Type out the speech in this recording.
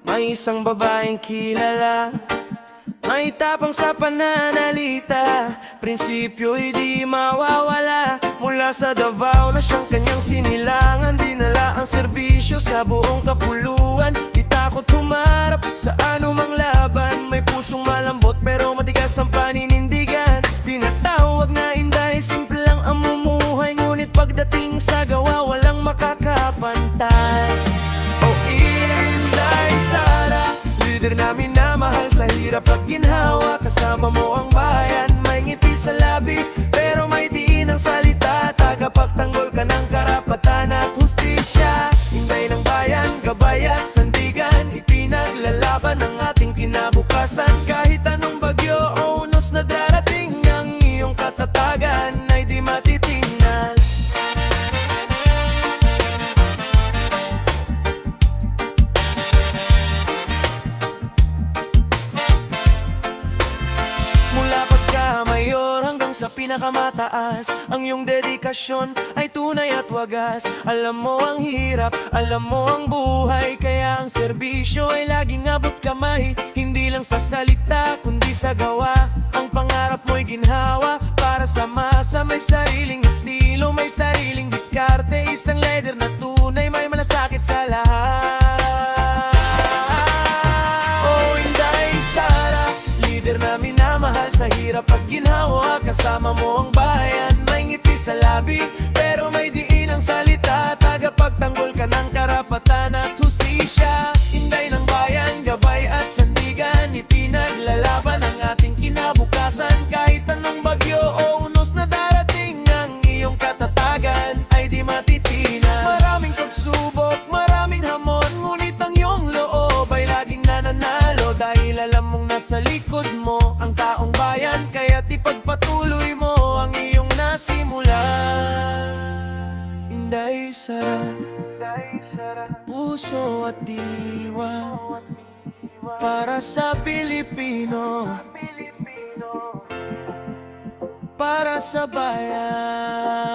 May isang babaeng kilala, may tapang sa pananalita, prinsipyo'y di mawawala. Mula sa Davao na siyang kanyang sinilangan, dinala ang serbisyo sa buong kapuluan. Di takot humarap sa anumang laban, may pusong malambot pero matigas ang paninindigan. Tinatawag na Inday, simple lang ang mumuhay, ngunit pagdating sa gawa walang makakapantay. Oh Inday Sara, leader namin na mahal sa hirap at ginhawa. Kasama mo ang bayan, may ngiti sa labi pero may diin ang salita. Tagapagtanggol ka ng karapatan at hustisya. Inday ng bayan, gabay at sandigan, ipinaglalaban ang ating kinabukasan. Kahit anong bagyo o unos na darating, ang iyong katatagan ay di matitingnan. Mula pagka-mayor hanggang sa pinakamataas, ang iyong dedikasyon ay tunay at wagas. Alam mo ang hirap, alam mo ang buhay, kaya ang serbisyo ay laging abot kamay. Hindi lang sa salita, kundi sa gawa, ang pangarap mo'y ginhawa. Para sa masa, may sariling estilo, may sariling diskarte. Isang leader na tunay, may malasakit sa lahat. Oh Inday Sara, leader na minamahal sa hirap at ginhawa. Kasama mo ang bayan, may ngiti sa labi pero may diin ang salita. Tagapagtanggol ka ng karapatan at hustisya. Inday ng bayan, gabay at sandigan, ipinaglalaban ang ating kinabukasan. Kahit anong bagyo o unos na darating, ang iyong katatagan ay di matitina. Maraming pagsubok, maraming hamon, ngunit ang iyong loob ay laging nananalo. Dahil alam mong nasa likod mo ang taong bayan, kaya't ipagpatuloy mo ang iyong nasimulan. Inday Sara, puso at diwa, para sa Pilipino, para sa bayan.